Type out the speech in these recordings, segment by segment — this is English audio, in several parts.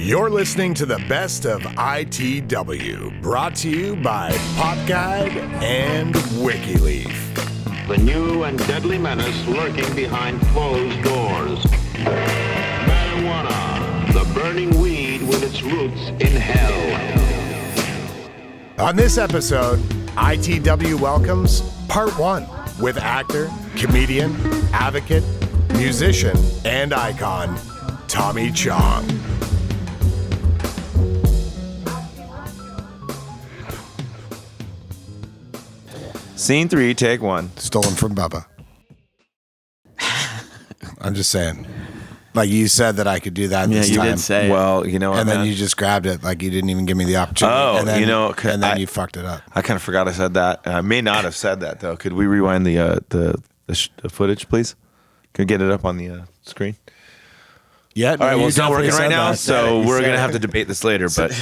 You're listening to the best of ITW, brought to you by Pop Guide and WikiLeaf. The new and deadly menace lurking behind closed doors. Marijuana, the burning weed with its roots in hell. On this episode, ITW welcomes Part 1 with actor, comedian, advocate, musician, and icon, Tommy Chong. Scene 3, take 1. Stolen from Bubba. I'm just saying. Like you said that I could do that this you time. did say Well, you know what, And then man? you just grabbed it like you didn't even give me the opportunity. Oh, and then, you know, and then you fucked it up. I kind of forgot I said that. I may not have said that, though. Could we rewind the footage, please? Could we get it up on the screen? Yeah. All right, well, it's not working right now, so we're going to have to debate this later. But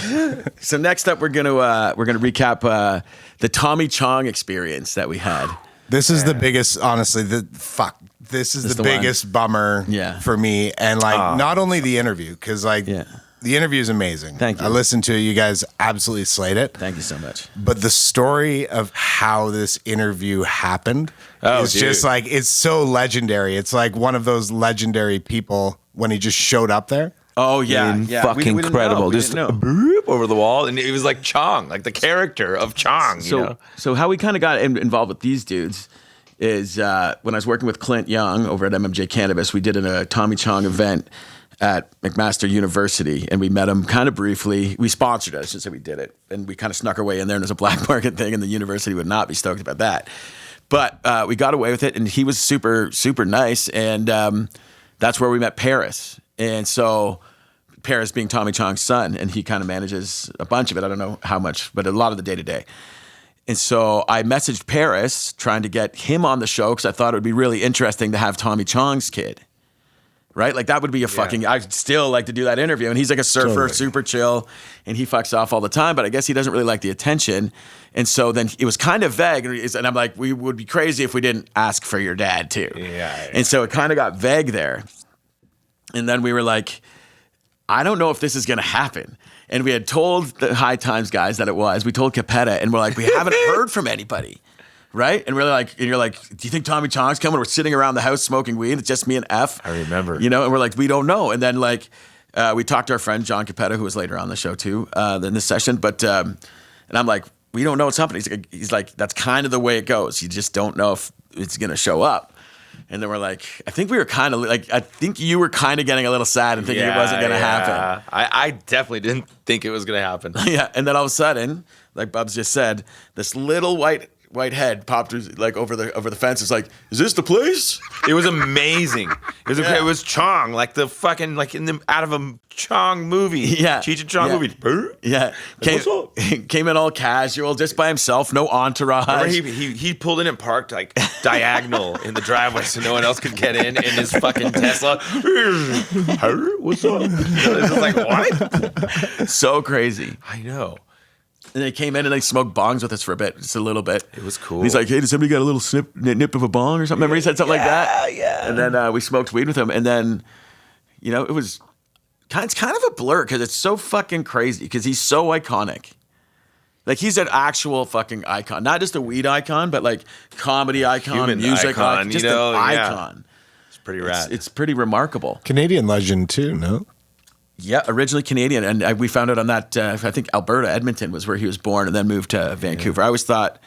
So next up, we're gonna recap the Tommy Chong experience that we had. This is the biggest, honestly, this is the biggest bummer for me. And like, not only the interview, because the interview is amazing. Thank you. I listened to it. You guys absolutely slayed it. Thank you so much. But the story of how this interview happened is just like, it's so legendary. It's like one of those legendary people when he just showed up there. Oh yeah, fucking we didn't incredible. know. We Just didn't know. boop over the wall, and it was like Chong, like the character of Chong. So how we kind of got involved with these dudes is when I was working with Clint Young over at MMJ Cannabis, we did a Tommy Chong event at McMaster University, and we met him kind of briefly. We sponsored it, I should say we did it, and we kind of snuck our way in there, and there's a black market thing, and the university would not be stoked about that. But we got away with it, and he was super, super nice, and that's where we met Paris. And so Paris being Tommy Chong's son, and he kind of manages a bunch of it. I don't know how much, but a lot of the day-to-day. And so I messaged Paris trying to get him on the show because I thought it would be really interesting to have Tommy Chong's kid. Right? Like that would be I'd still like to do that interview. And he's like a surfer, super chill, and he fucks off all the time, but I guess he doesn't really like the attention. And so then it was kind of vague. And I'm like, we would be crazy if we didn't ask for your dad too. Yeah. And so it kind of got vague there. And then we were like, I don't know if this is going to happen. And we had told the High Times guys that it was. We told Capetta, and we're like, we haven't heard from anybody. Right? And we're like, and you're like, do you think Tommy Chong's coming? We're sitting around the house smoking weed. It's just me and F. I remember. You know, and we're like, we don't know. And then like, we talked to our friend John Capetta, who was later on the show too, in this session. But, and I'm like, we don't know what's happening. He's like, that's kind of the way it goes. You just don't know if it's going to show up. And then we're like, I think we were kind of like, I think you were kind of getting a little sad and thinking it wasn't going to happen. I definitely didn't think it was going to happen. Yeah. And then all of a sudden, like Bubs just said, this little white head popped like over the fence. It's like, is this the place? It was amazing. It was Chong, like the fucking out of a Chong movie. Yeah, Cheech and Chong movie. Yeah, came in all casual, just by himself, no entourage. He pulled in and parked like diagonal in the driveway so no one else could get in his fucking Tesla. What's up? It was like, what? So crazy. I know. And they came in and they smoked bongs with us for a bit, just a little bit. It was cool. And he's like, hey, did somebody got a little nip of a bong or something? Remember he said something like that? Yeah. And then we smoked weed with him. And then, you know, it's kind of a blur because it's so fucking crazy because he's so iconic. Like he's an actual fucking icon. Not just a weed icon, but like comedy icon, human music icon. Just an icon. It's pretty rad. It's pretty remarkable. Canadian legend too, no? Yeah, originally Canadian, and we found out on that. I think Alberta, Edmonton was where he was born, and then moved to Vancouver. I always thought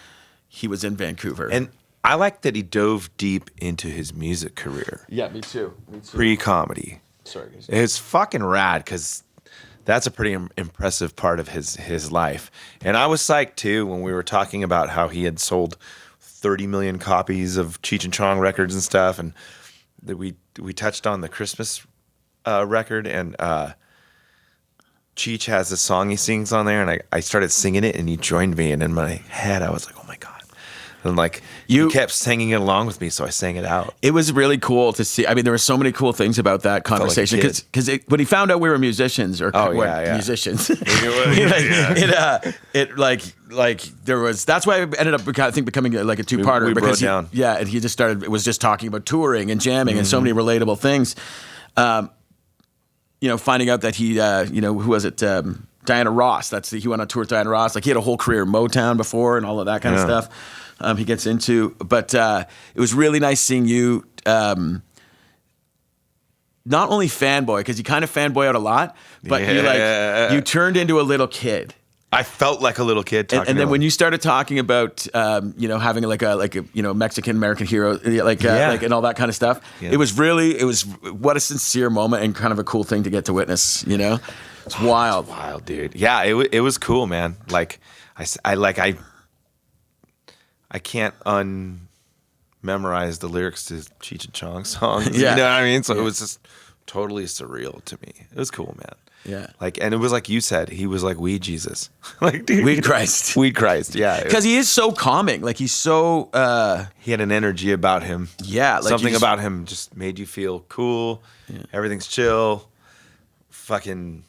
he was in Vancouver. And I like that he dove deep into his music career. Yeah, me too. Pre-comedy. Sorry, guys. It's fucking rad because that's a pretty impressive part of his life. And I was psyched too when we were talking about how he had sold 30 million copies of Cheech and Chong records and stuff, and that we touched on the Christmas record, and Cheech has a song he sings on there, and I started singing it, and he joined me, and in my head I was like, oh my God. And like you kept singing it along with me, so I sang it out. It was really cool to see. I mean, there were so many cool things about that conversation because when he found out we were musicians musicians, there was. That's why it ended up, I think, becoming like a two-parter because he just started. It was just talking about touring and jamming and so many relatable things. finding out that he, who was it? Diana Ross. He went on tour with Diana Ross. Like he had a whole career in Motown before and all of that kind of stuff. He gets into, but it was really nice seeing you. Not only fanboy, because you kind of fanboy out a lot, but you turned into a little kid. I felt like a little kid talking. And then when you started talking about, having like a Mexican American hero, and all that kind of stuff, it was what a sincere moment and kind of a cool thing to get to witness. It's wild, it's wild, dude. Yeah, it was cool, man. Like I can't memorize the lyrics to Cheech and Chong songs. Yeah. You know what I mean? So it was just totally surreal to me. It was cool, man. Yeah. And it was like you said, he was like weed Jesus. Like, dude, Weed Christ. Weed Christ, yeah. Because he is so calming. Like he's so he had an energy about him. Yeah. Like something about him just made you feel cool. Yeah. Everything's chill. Fucking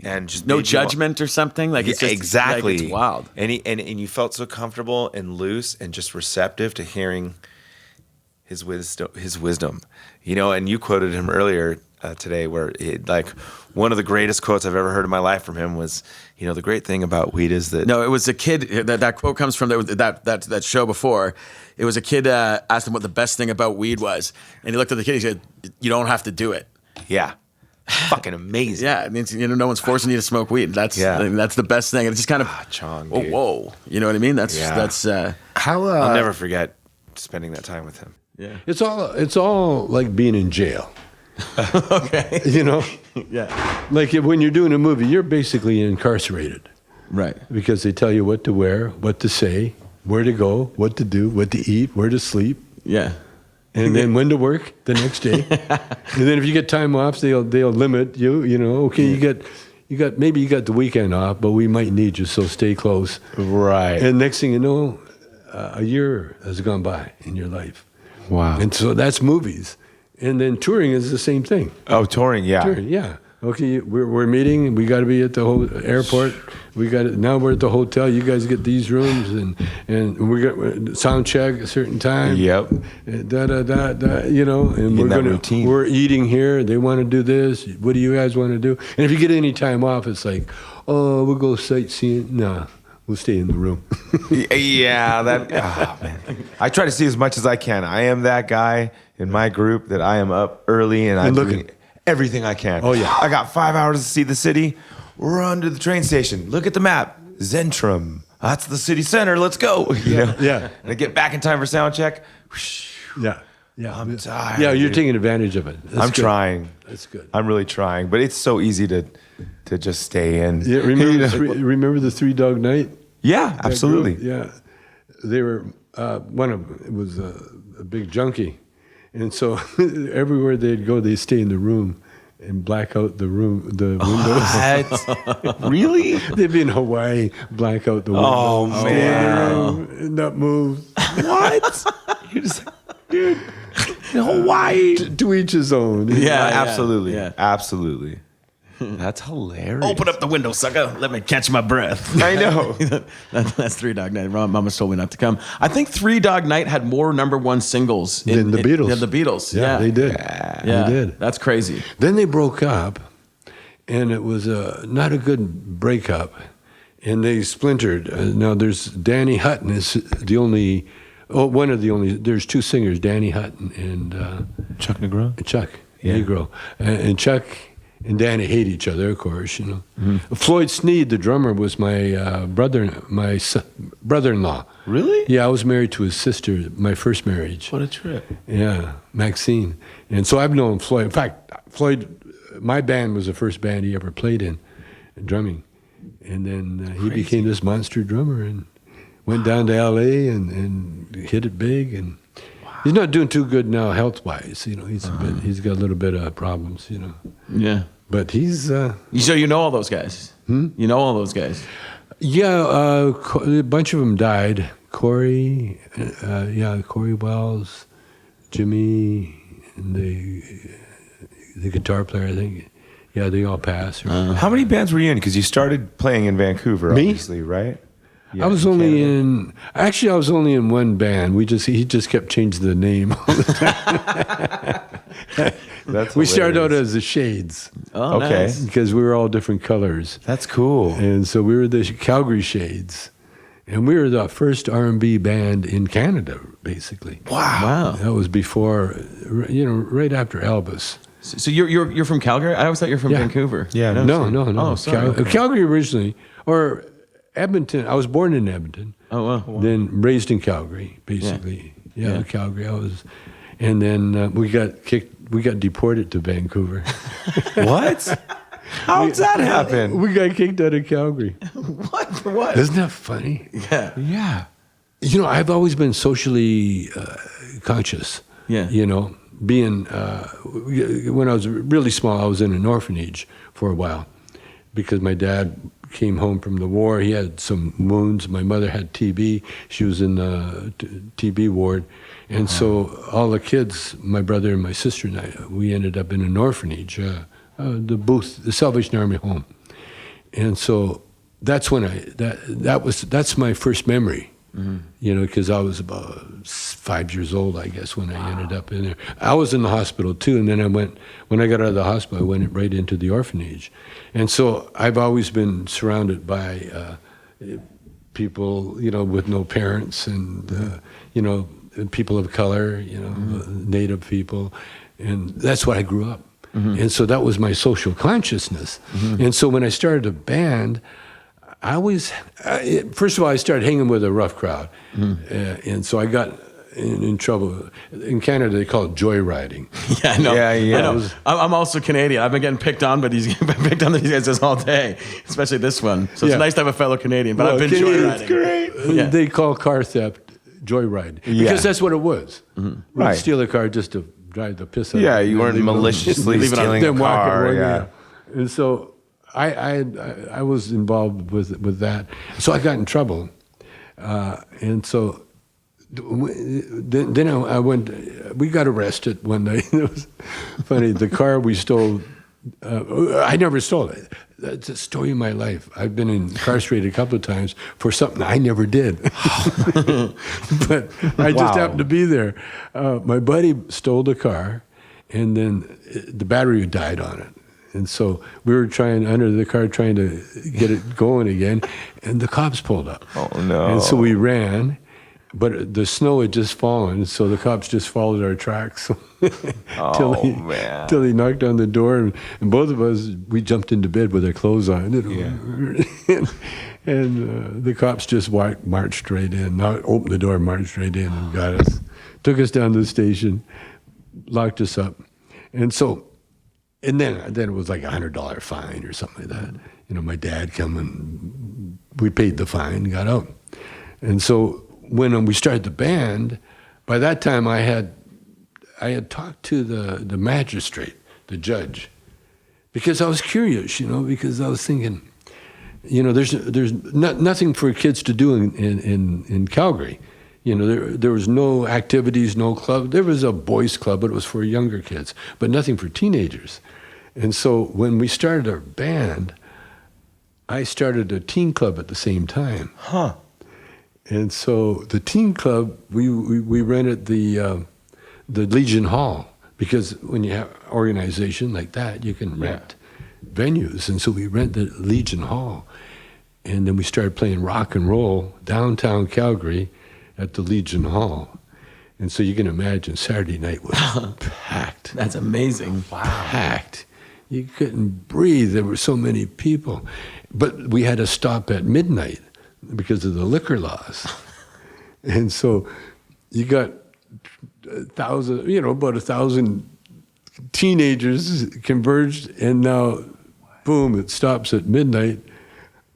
and just no judgment or something. Like it's just, exactly. Like, it's wild. And you felt so comfortable and loose and just receptive to hearing his wisdom, and you quoted him earlier today where one of the greatest quotes I've ever heard in my life from him was, the great thing about weed is that... No, it was a kid, that quote comes from that show before. It was a kid asked him what the best thing about weed was. And he looked at the kid and he said, you don't have to do it. Yeah. Fucking amazing. Yeah, it means no one's forcing you to smoke weed. That's the best thing. And it's just kind of Chong, dude. Whoa, you know what I mean? That's How I'll never forget spending that time with him. Yeah, it's all like being in jail. Okay, yeah, like when you're doing a movie, you're basically incarcerated, right? Because they tell you what to wear, what to say, where to go, what to do, what to eat, where to sleep. Yeah. And then when to work the next day. And then if you get time off, they'll limit you. Okay, you got maybe you got the weekend off, but we might need you, so stay close. Right. And next thing you know, a year has gone by in your life. Wow. And so that's movies. And then touring is the same thing. Oh, touring, yeah. Touring, yeah. Okay, we're meeting. We got to be at the airport. Now we're at the hotel. You guys get these rooms, and we got sound check at a certain time. Yep. And And we're eating here. They want to do this. What do you guys want to do? And if you get any time off, it's like, oh, we'll go sightseeing. Nah, we'll stay in the room. Yeah, man. I try to see as much as I can. I am that guy in my group that I am up early and I'm looking everything I can. Oh, yeah. I got 5 hours to see the city. Run to the train station. Look at the map. Zentrum. That's the city center. Let's go. Yeah. And I get back in time for sound check. Yeah. I'm tired. Yeah, you're taking advantage of it. I'm trying. That's good. I'm really trying. But it's so easy to just stay in. Yeah, remember the Three Dog Night? Yeah, absolutely. Yeah. They were, one of them was a big junkie. And so everywhere they'd go, they'd stay in the room and black out the windows. What? Really? They'd be in Hawaii, black out the windows. Oh, man. And not move. What? You're just like, dude, in Hawaii. To each his own. Yeah, absolutely. Yeah. Absolutely. That's hilarious. Open up the window, sucker. Let me catch my breath. I know. That's Three Dog Night. Mama's told me not to come. I think Three Dog Night had more #1 singles than the Beatles. Than the Beatles. Yeah, they did. Yeah. They did. That's crazy. Then they broke up, and it was not a good breakup, and they splintered. Now there's Danny Hutton is the only. Oh, one of the only. There's two singers, Danny Hutton and Chuck Negro. Chuck Negro, and Chuck and Danny hate each other, of course. Mm-hmm. Floyd Sneed, the drummer, was my brother-in-law. Really? Yeah, I was married to his sister, my first marriage. What a trip. Yeah, Maxine. And so I've known Floyd. In fact, Floyd, my band was the first band he ever played in, drumming. And then he became this monster drummer and went down to L.A. and hit it big. And he's not doing too good now health-wise. He's got a little bit of problems, Yeah. But he's... So you know all those guys? You know all those guys? Yeah, a bunch of them died. Corey Wells, Jimmy, and the guitar player, I think. Yeah, they all passed. How many bands were you in? Because you started playing in Vancouver, Me? obviously, right? I was only in one band. He just kept changing the name all the time. We started out as the Shades. Oh, Okay. nice. Because we were all different colors. That's cool. And so we were the Calgary Shades. And we were the first R&B band in Canada, basically. Wow. That was before, right after Elvis. So you're from Calgary? I always thought you were from Yeah. Vancouver. Yeah. No. Oh, sorry. Okay. Calgary originally, or Edmonton. I was born in Edmonton. Oh, wow. Then raised in Calgary, basically. Yeah. Calgary. And then we got deported to Vancouver. What? How did that happen? We got kicked out of Calgary. What? For what? Isn't that funny? Yeah. Yeah. I've always been socially conscious. Yeah. Being when I was really small, I was in an orphanage for a while because my dad came home from the war. He had some wounds. My mother had TB. She was in the TB ward. And so all the kids, my brother and my sister and I, we ended up in an orphanage, the Salvation Army home. And so that's when that's my first memory. Because I was about 5 years old, I guess, when I ended up in there. I was in the hospital too, and then when I got out of the hospital, I went right into the orphanage. And so I've always been surrounded by people, with no parents and, people of color, Native people. And that's what I grew up. And so that was my social consciousness. And so when I started a band, first of all, I started hanging with a rough crowd. And so I got in trouble. In Canada, they call it joyriding. Yeah, I know. Yeah. I know. I'm also Canadian. I've been getting picked on by these guys all day, especially this one. So it's nice to have a fellow Canadian, but I've been joyriding. Great. Yeah. They call car theft joyride. Because that's what it was. We'd Right. steal a car just to drive the piss out of it. Yeah, you weren't Leave it alone. maliciously Leave it on. stealing a Then walk car. away, Yeah. And so I was involved with that. So I got in trouble. And so then I went, we got arrested one day. It was funny. The car we stole, I never stole it. That's a story of my life. I've been incarcerated a couple of times for something I never did. But I just happened to be there. My buddy stole the car, and then the battery died on it. And so we were under the car trying to get it going again, and the cops pulled up. Oh, no. And so we ran, but the snow had just fallen, so the cops just followed our tracks till he knocked on the door, and both of us, we jumped into bed with our clothes on. And the cops just marched right in, opened the door, marched right in and got us, took us down to the station, locked us up. And so, and then it was like $100 fine or something like that. My dad come and we paid the fine, got out. And so when we started the band, by that time I had talked to the magistrate, the judge, because I was curious, because I was thinking, there's nothing for kids to do in Calgary. There was no activities, no club. There was a boys' club, but it was for younger kids, but nothing for teenagers. And so when we started our band, I started a teen club at the same time. Huh. And so the teen club, we rented the Legion Hall, because when you have an organization like that, you can rent venues. And so we rented the Legion Hall. And then we started playing rock and roll downtown Calgary at the Legion Hall. And so you can imagine Saturday night was packed. That's amazing. Packed. You couldn't breathe. There were so many people. But we had to stop at midnight because of the liquor laws. And so you got 1,000, about 1,000 teenagers converged, and now, boom, it stops at midnight.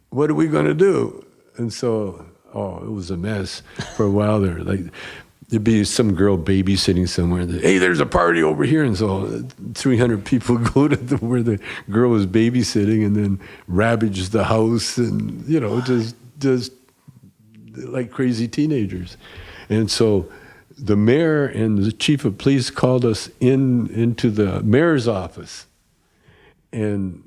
What are we going to do? And so, it was a mess for a while there. There'd be some girl babysitting somewhere. Hey, there's a party over here. And so 300 people go to where the girl was babysitting and then ravage the house and, just like crazy teenagers. And so the mayor and the chief of police called us into the mayor's office. And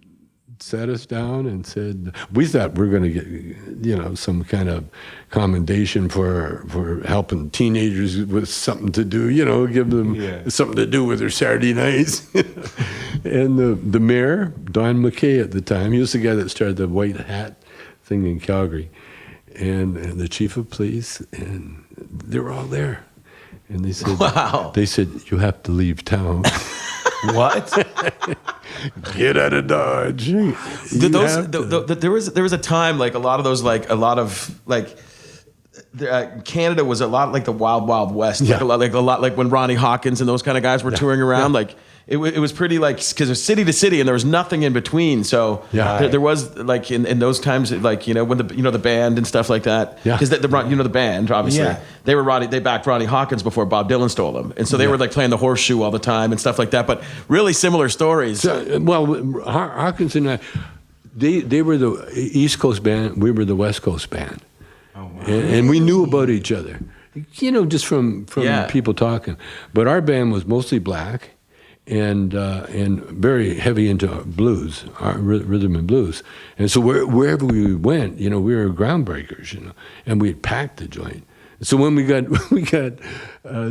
sat us down and said, we thought we were going to get, some kind of commendation for helping teenagers with something to do, give them something to do with their Saturday nights. And the mayor, Don McKay at the time, he was the guy that started the white hat thing in Calgary, and the chief of police, and they were all there. And they said, wow. They said, you have to leave town. What? Get out of Dodge. There was a time, like a lot of Canada was a lot like the Wild Wild West. Yeah. Like a lot like when Ronnie Hawkins and those kind of guys were touring around. Like it was pretty like, because it was city to city and there was nothing in between. So there was like in those times, like when the band and stuff like that. Yeah. Because the band obviously they backed Ronnie Hawkins before Bob Dylan stole them, and so they were like playing the Horseshoe all the time and stuff like that. But really similar stories. So, Hawkins and I, they were the East Coast band. We were the West Coast band. Oh, wow. And we knew about each other, just from people talking. But our band was mostly black, and very heavy into blues, rhythm and blues. And so wherever we went, we were groundbreakers, and we packed the joint. So when we got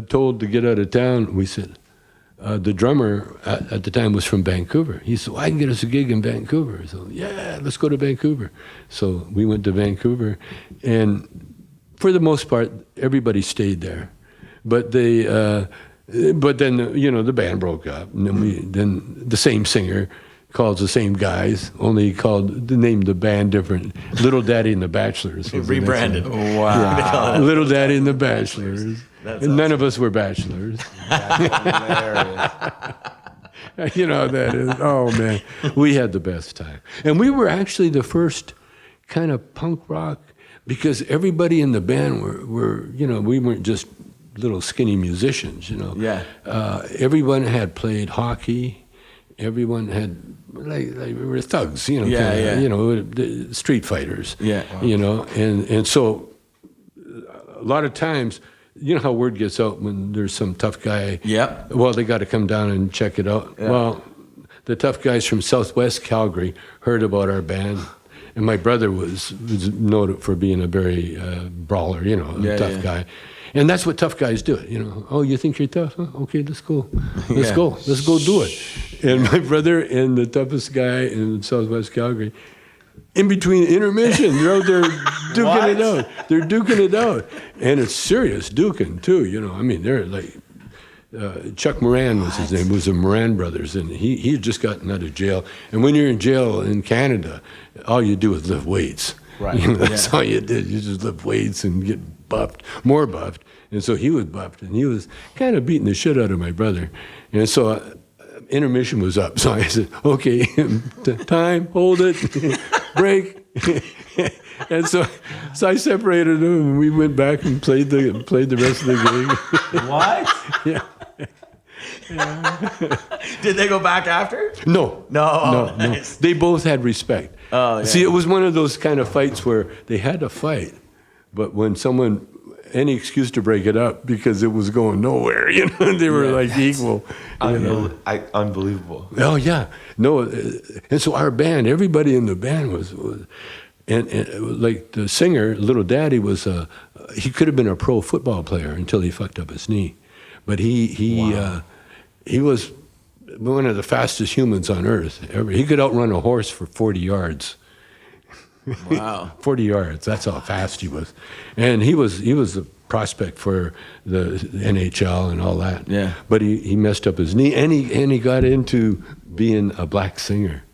told to get out of town, we said, the drummer at the time was from Vancouver. He said, well, I can get us a gig in Vancouver. So, yeah, let's go to Vancouver. So we went to Vancouver, and for the most part, everybody stayed there. But then the band broke up, and then the same singer calls the same guys, only named the band different. Little Daddy and the Bachelors. Rebranded. Wow. Yeah. Little Daddy and the Bachelors. And none of us were bachelors. That's hilarious. That is, oh man, we had the best time. And we were actually the first kind of punk rock, because everybody in the band were we weren't just little skinny musicians, Yeah. Everyone had played hockey. Everyone had, like we were thugs, street fighters. Yeah. And so a lot of times, how word gets out when there's some tough guy. Yep. Well, they got to come down and check it out. Yeah. Well, the tough guys from Southwest Calgary heard about our band, and my brother was noted for being a very brawler, tough guy. And that's what tough guys do. Oh, you think you're tough? Huh? Okay, let's go. Let's go. Let's go do it. And my brother and the toughest guy in Southwest Calgary, in between intermission, they're out there duking it out. They're duking it out. And it's serious duking, too. They're like, Chuck Moran was his name. It was the Moran brothers. And he had just gotten out of jail. And when you're in jail in Canada, all you do is lift weights. Right. That's all you did. You just lift weights and get more buffed. And so he was buffed, and he was kind of beating the shit out of my brother. And so intermission was up. So I said, okay, time, hold it, break. And so I separated them, and we went back and played the rest of the gig. What? Yeah. Did they go back after? No. Nice. They both had respect. Oh, yeah. See, it was one of those kind of fights where they had to fight, but when any excuse to break it up because it was going nowhere, they were like equal. Unbelievable. Oh yeah, no, and so our band, everybody in the band was and like the singer, Little Daddy was he could have been a pro football player until he fucked up his knee, but he was one of the fastest humans on earth ever. He could outrun a horse for 40 yards. Wow. 40 yards, that's how fast he was. And he was a prospect for the NHL and all that. Yeah. But he messed up his knee, and he got into being a black singer.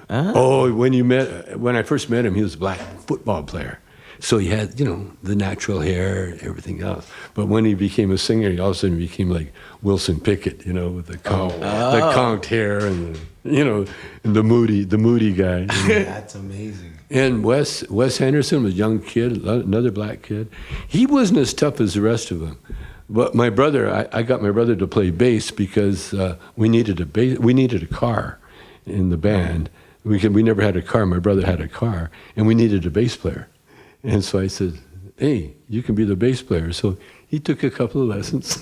Oh, when I first met him, he was a black football player. So he had, the natural hair and everything else. But when he became a singer, he all of a sudden became like Wilson Pickett, with the conked hair and the moody guy. That's amazing. And Wes Henderson was a young kid, another black kid. He wasn't as tough as the rest of them. But my brother, I got my brother to play bass because we needed a car in the band. We never had a car. My brother had a car, and we needed a bass player. And so I said, hey, you can be the bass player. So he took a couple of lessons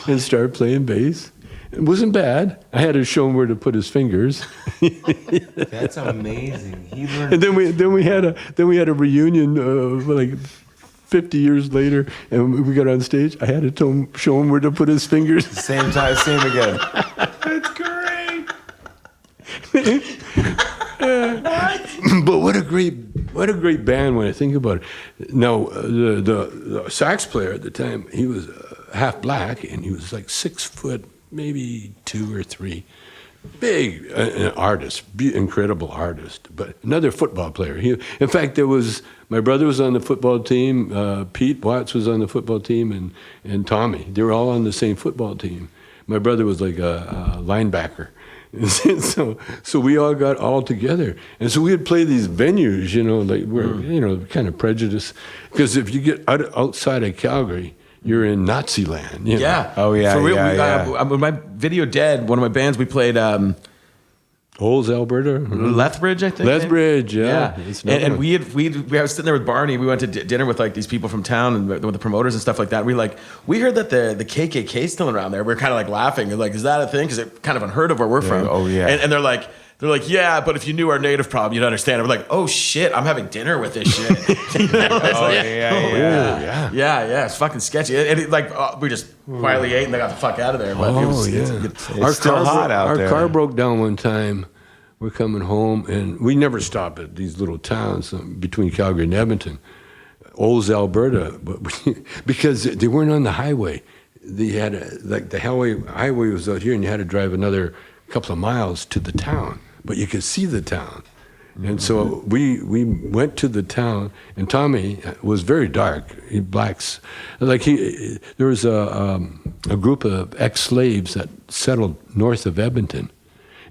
and started playing bass. It wasn't bad. I had to show him where to put his fingers. That's amazing. He learned. And then we had a reunion like 50 years later, and we got on stage. I had to show him where to put his fingers. Same time, same again. That's great. But what a great band when I think about it. Now the sax player at the time, he was half black, and he was like 6 foot, maybe 2 or 3. Big an artist, incredible artist, but another football player. In fact, my brother was on the football team. Pete Watts was on the football team, and Tommy. They were all on the same football team. My brother was like a linebacker. So we all got all together, and so we would play these venues, like we're kind of prejudiced, because if you get outside of Calgary, you're in Nazi land. Yeah. Oh, yeah, For real, yeah. when my Video Dead, one of my bands, we played Olds, Alberta. Lethbridge, I think. Lethbridge, yeah. And we was sitting there with Barney. We went to dinner with like these people from town and with the promoters and stuff like that. We heard that the KKK is still around there. We're kind of like laughing. We're like, is that a thing? Because it's kind of unheard of where we're from. Oh, yeah. And they're like, yeah, but if you knew our native problem, you'd understand. We're like, oh shit, I'm having dinner with this shit. Yeah, it's fucking sketchy. And we just quietly ate and they got the fuck out of there. But It's still hot out there. Our car broke down one time. We're coming home, and we never stop at these little towns between Calgary and Edmonton, Olds, Alberta, because they weren't on the highway. They had the highway was out here, and you had to drive another couple of miles to the town, but you could see the town. And so we went to the town, and Tommy was very dark. There was a group of ex-slaves that settled north of Edmonton,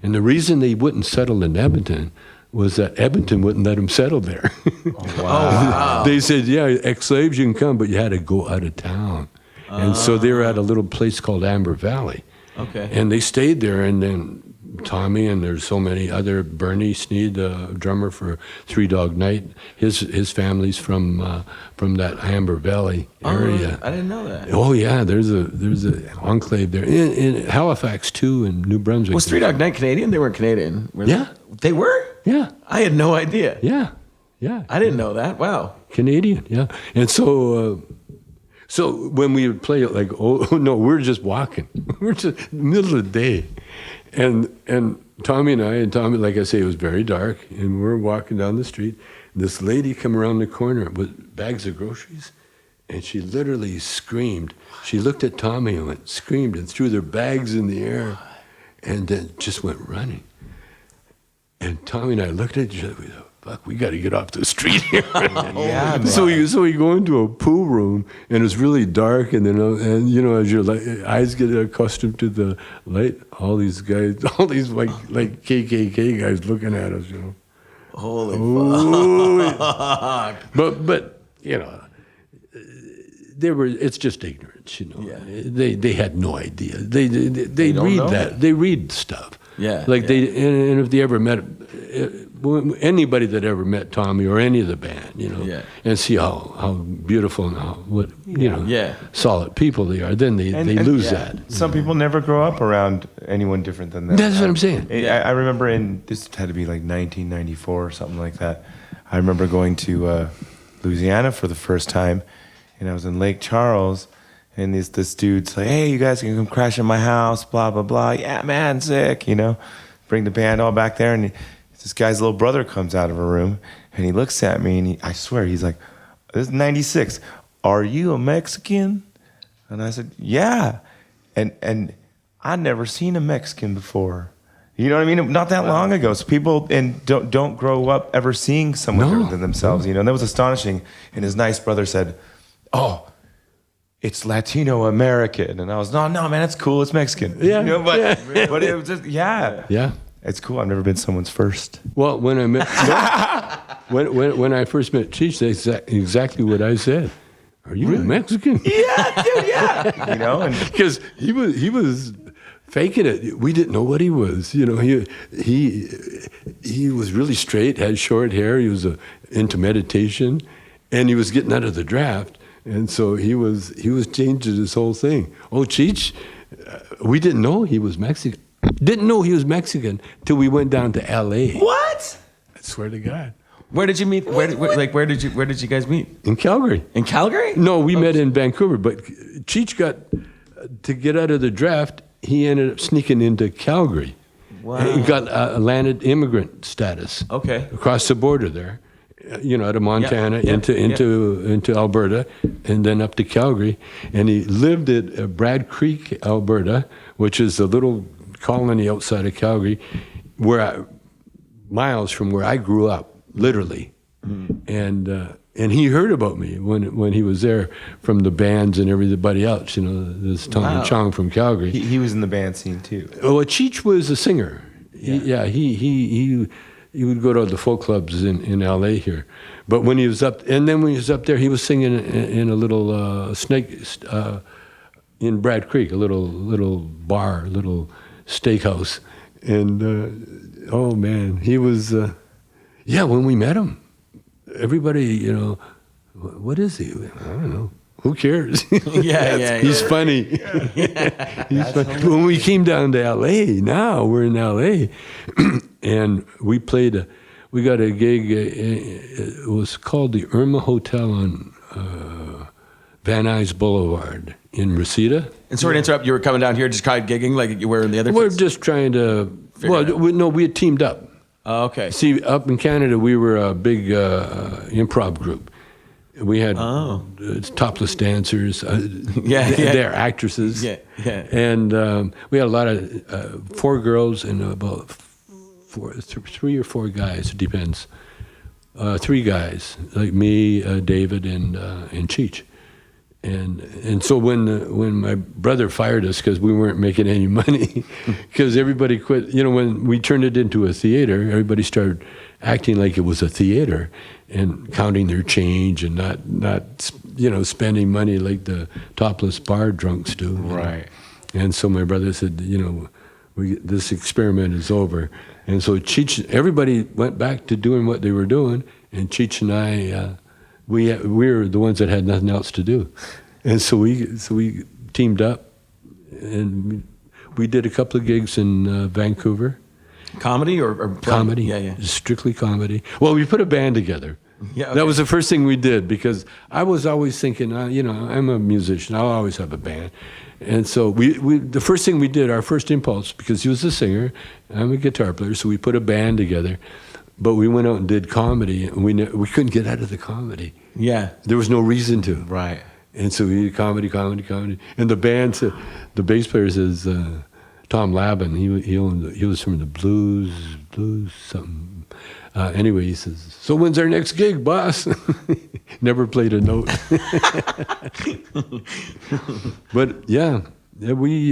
and the reason they wouldn't settle in Edmonton was that Edmonton wouldn't let them settle there. Oh, wow. They said, yeah, ex-slaves, you can come, but you had to go out of town. And so they were at a little place called Amber Valley. Okay. And they stayed there, and then Tommy, and there's so many other, Bernie Sneed, the drummer for Three Dog Night, his family's from that Amber Valley area. I didn't know that. Oh yeah, there's a enclave there in Halifax too, and New Brunswick. Was Three Dog Night Canadian? They weren't Canadian. Were Yeah. They were? Yeah, I had no idea. yeah. I didn't know that. Wow. Canadian, yeah. And so when we would play it, like, oh no, we're just walking. We're just middle of the day. And Tommy, like I say, it was very dark, and we're walking down the street. This lady come around the corner with bags of groceries, and she literally screamed. She looked at Tommy and screamed, and threw their bags in the air, and then just went running. And Tommy and I looked at each other. We thought, fuck, we got to get off the street here. Yeah, man. So we go into a pool room, and it's really dark, and then as your eyes get accustomed to the light, all these guys, all these like KKK guys looking at us, Holy fuck. But it's just ignorance, Yeah. They had no idea. They read know. that. They read stuff. Yeah. And if they ever met anybody that ever met Tommy or any of the band, and see how beautiful and how solid people they are, then they lose that. Some people never grow up around anyone different than them. That's what I'm saying. I remember this had to be like 1994 or something like that. I remember going to Louisiana for the first time, and I was in Lake Charles, and this dude's like, hey, you guys can come crash in my house, blah, blah, blah. Yeah, man, sick, Bring the band all back there, and this guy's little brother comes out of a room, and he looks at me, and I swear, he's like, this is 96. Are you a Mexican? And I said, yeah. And I'd never seen a Mexican before. You know what I mean? Not that long ago. So people don't grow up ever seeing someone different than themselves, And that was astonishing. And his nice brother said, oh, it's Latino American. And I was, no, man, it's cool. It's Mexican. Yeah. But it was just, Yeah. It's cool. I've never been someone's first. Well, when I met when I first met Cheech, that's exactly what I said. Are you a Mexican? Yeah, dude, yeah. And because he was faking it. We didn't know what he was. He was really straight, had short hair. He was into meditation, and he was getting out of the draft. And so he was changing his whole thing. Oh, Cheech, We didn't know he was Mexican. Didn't know he was Mexican till we went down to L.A. What? I swear to God. Where did you meet? Where did you guys meet? In Calgary. In Calgary? No, we met in Vancouver, but Cheech got, to get out of the draft, he ended up sneaking into Calgary. Wow. And he got landed immigrant status. Okay. Across the border there, out of Montana into Alberta, and then up to Calgary. And he lived at Brad Creek, Alberta, which is a little colony outside of Calgary, miles from where I grew up, literally. And he heard about me when he was there from the bands and everybody else. This Tom Chong from Calgary. He was in the band scene too. Well, Cheech was a singer. He would go to the folk clubs in L.A. here. But when he was up there, he was singing in a little in Brad Creek, a little bar, a little steakhouse. And oh man, he was when we met him, everybody, what is he? I don't know. Who cares? He's funny. He's funny. When we came down to L.A., now we're in L.A., and we got a gig. It was called the Irma Hotel on Van Nuys Boulevard in Reseda. And sorry to interrupt, you were coming down here just kind of gigging like you were in the other We're place? just trying to, we had teamed up. Oh, okay. See, up in Canada, we were a big improv group. We had topless dancers. They're actresses. And we had a lot of 4 girls and about 3 or 4 guys. It depends. 3 guys like me, David, and Cheech. And so when my brother fired us because we weren't making any money, because everybody quit. When we turned it into a theater, everybody started acting like it was a theater and counting their change and not spending money like the topless bar drunks do. Right. And so my brother said, this experiment is over. And so Cheech, everybody went back to doing what they were doing, and Cheech and I, we were the ones that had nothing else to do. And so we teamed up, and we did a couple of gigs in Vancouver. Comedy or comedy? Yeah. Strictly comedy. Well, we put a band together. Yeah, okay. That was the first thing we did, because I was always thinking, I'm a musician. I'll always have a band. And so the first thing we did, our first impulse, because he was a singer, I'm a guitar player, so we put a band together. But we went out and did comedy, and we couldn't get out of the comedy. Yeah. There was no reason to. Right. And so we did comedy. And the band, the bass player says, Tom Labin, he was from the blues something. Anyway, he says, so when's our next gig, boss? Never played a note. But we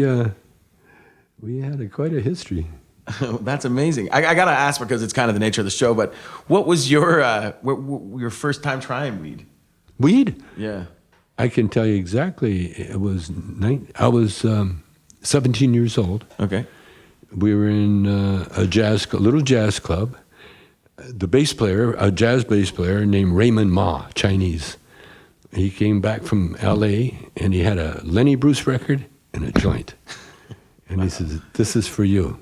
had quite a history. That's amazing. I gotta ask, because it's kind of the nature of the show, but what was your first time trying weed? Weed? Yeah. I can tell you exactly. I was 17 years old. Okay. We were in a little jazz club. The bass player, a jazz bass player named Raymond Ma, Chinese. He came back from L.A. and he had a Lenny Bruce record and a joint. And he says, "This is for you."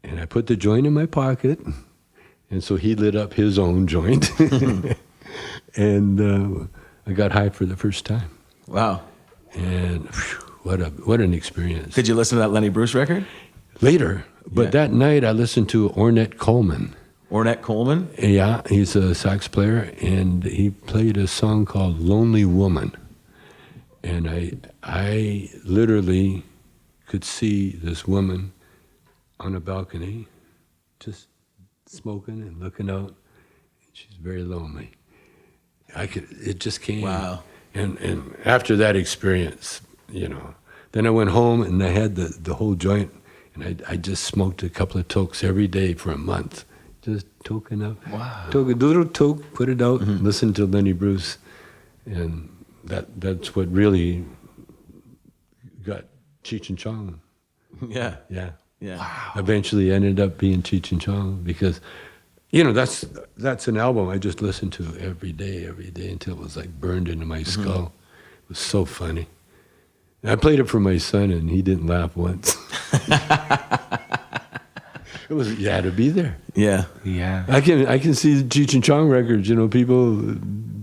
And I put the joint in my pocket, and so he lit up his own joint. And I got high for the first time. Wow. And what an experience. Did you listen to that Lenny Bruce record? Later. But that night I listened to Ornette Coleman. Ornette Coleman? Yeah, he's a sax player, and he played a song called Lonely Woman. And I literally could see this woman on a balcony just smoking and looking out. She's very lonely. It just came. Wow. And after that experience, then I went home and I had the whole joint, and I just smoked a couple of tokes every day for a month. Just toking up. Wow. Took a little toke, put it out, and listened to Lenny Bruce. And that's what really got Cheech and Chong. Yeah. Yeah. Yeah. Wow. Eventually ended up being Cheech and Chong, because that's an album I just listened to every day until it was like burned into my skull. It was so funny. I played it for my son, and he didn't laugh once. You had to be there. Yeah. Yeah. I can see the Cheech and Chong records. People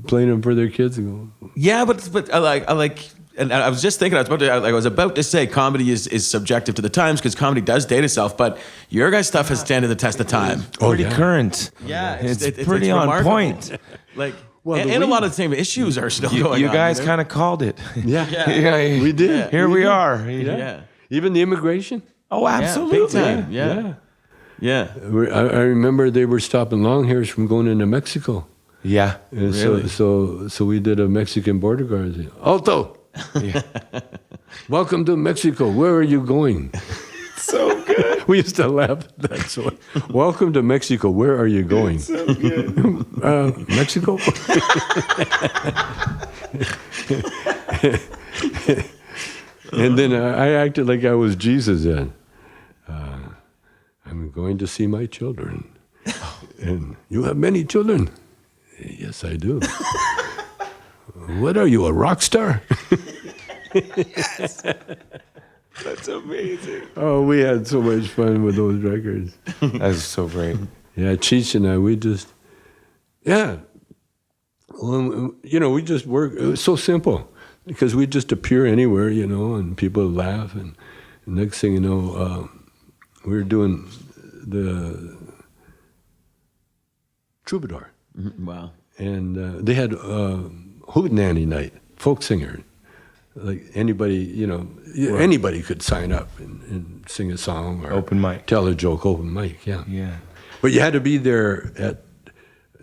playing them for their kids and go. Yeah, but I like. And I was just thinking, I was about to say comedy is subjective to the times because comedy does date itself, but your guys' stuff has standed the test of time. Pretty current. Yeah, it's pretty on remarkable. Point. Like, and a lot of the same issues are still going on. You guys kind of called it. Yeah, we did. Yeah. Here we are. Yeah. Even the immigration. Oh, absolutely. Big time. Yeah. I remember they were stopping long hairs from going into Mexico. Yeah. And Really? so we did a Mexican border guard. Alto. Yeah. Welcome to Mexico. Where are you going? So good. We used to laugh at that. So, welcome to Mexico. Where are you going? So good. Mexico. And then I acted like I was Jesus then. I'm going to see my children. And you have many children? Yes, I do. What are you, a rock star? Yes. That's amazing. Oh, we had so much fun with those records. That's so great. Yeah, Cheech and I, we just work. It was so simple because we just appear anywhere, and people laugh. And the next thing you know, we were doing the Troubadour. Wow. And they had Hootenanny night, folk singer. Like anybody, anybody could sign up and sing a song or Open mic. tell a joke, open mic, yeah. Yeah. But you had to be there at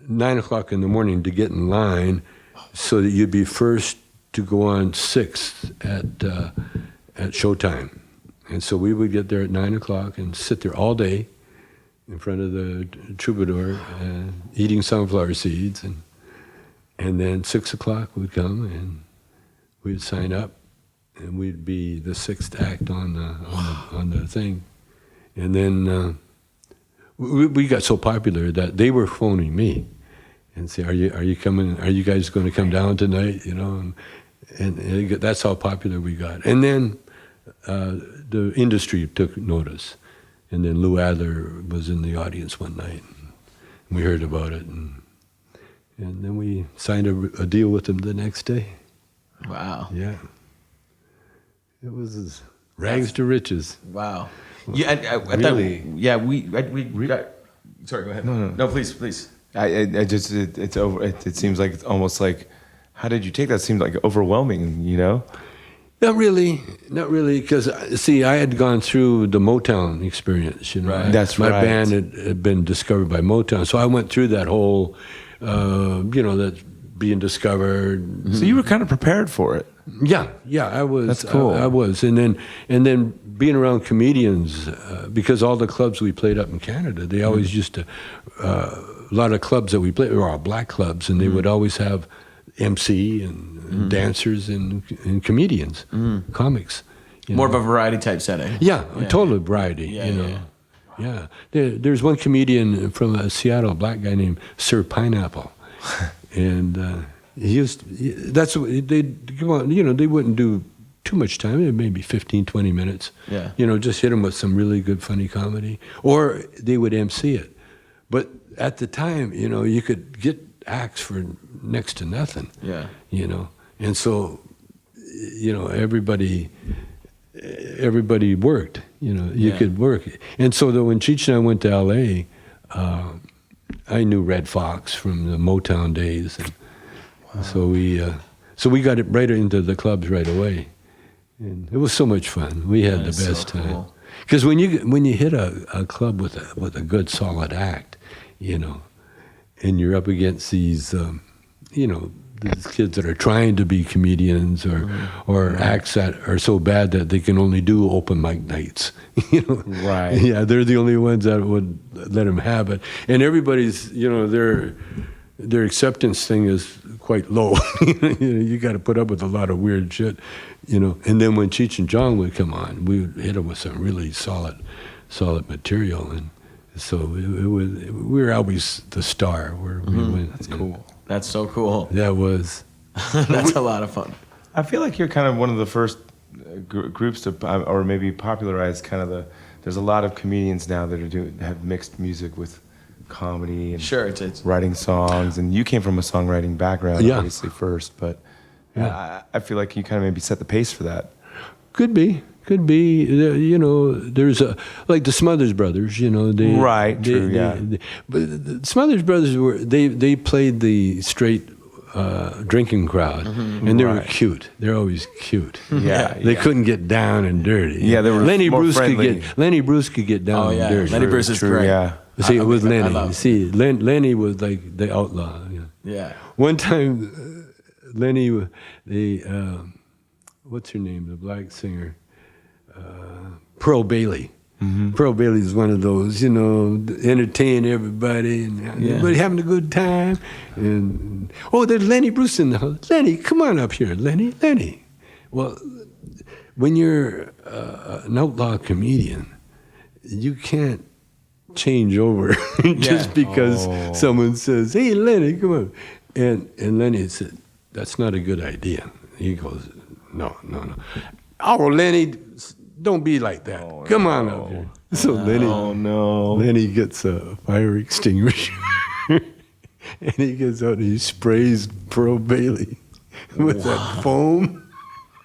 9 o'clock in the morning to get in line so that you'd be first to go on 6th at showtime. And so we would get there at 9 o'clock and sit there all day in front of the Troubadour eating sunflower seeds. And then 6 o'clock would come and we'd sign up and we'd be the 6th act on the thing. And then we got so popular that they were phoning me and say, "Are you coming? Are you guys going to come down tonight?" And that's how popular we got. And then the industry took notice, and then Lou Adler was in the audience one night, and we heard about it, and then we signed a deal with them the next day. Wow. Yeah, it was rags to riches. Wow. Yeah, Really? we got. Sorry, go ahead. No, please. It's over. It seems like it's almost like, how did you take that? It seemed like overwhelming, Not really, because see, I had gone through the Motown experience. Right. That's my right. band had been discovered by Motown, so I went through that whole, that being discovered. So you were kind of prepared for it. Yeah, I was. That's cool. I was, and then being around comedians because all the clubs we played up in Canada, they always used to. A lot of clubs that we played were all black clubs, and they would always have MC and dancers and comedians, comics. More of a variety type setting. Yeah, total variety. Yeah. There's one comedian from Seattle, a black guy named Sir Pineapple, and that's what they'd come on. They wouldn't do too much time, maybe 15, 20 minutes. Yeah. Just hit them with some really good, funny comedy, or they would MC it. But at the time, you could get acts for next to nothing. Yeah. And so, everybody worked. You could work. And so when Cheech and I went to L.A., I knew Red Fox from the Motown days, and so we got it right into the clubs right away, and it was so much fun. We had the best time. Because when you hit a club with a good solid act, and you're up against these, these kids that are trying to be comedians or acts that are so bad that they can only do open mic nights. Right. Yeah, they're the only ones that would let them have it, and everybody's, their acceptance thing is quite low. You got to put up with a lot of weird shit, And then when Cheech and Chong would come on, we would hit them with some really solid material, and so we were always the star where we went. That's cool. That's so cool. That was. That's a lot of fun. I feel like you're kind of one of the first groups to, or maybe popularize kind of there's a lot of comedians now that have mixed music with comedy and it's writing songs. And you came from a songwriting background, obviously first, but I feel like you kind of maybe set the pace for that. Could be. There's like the Smothers Brothers, but the Smothers Brothers they played the straight drinking crowd, and they were cute. They're always cute. They couldn't get down and dirty. Yeah, they were Lenny more Bruce friendly. Lenny Bruce could get down and dirty. Lenny Bruce is great. Yeah. See, it was Lenny. See, Lenny was like the outlaw. Yeah. One time, Lenny, what's her name? The black singer. Pearl Bailey. Pearl Bailey is one of those, entertain everybody and everybody having a good time. And there's Lenny Bruce in the house. Lenny, come on up here, Lenny. Well, when you're an outlaw comedian, you can't change over just because someone says, "Hey, Lenny, come on." And Lenny said, "That's not a good idea." He goes, "No. Oh, Lenny, don't be like that. Come on up here." So Lenny gets a fire extinguisher and he gets out and he sprays Pearl Bailey with that foam.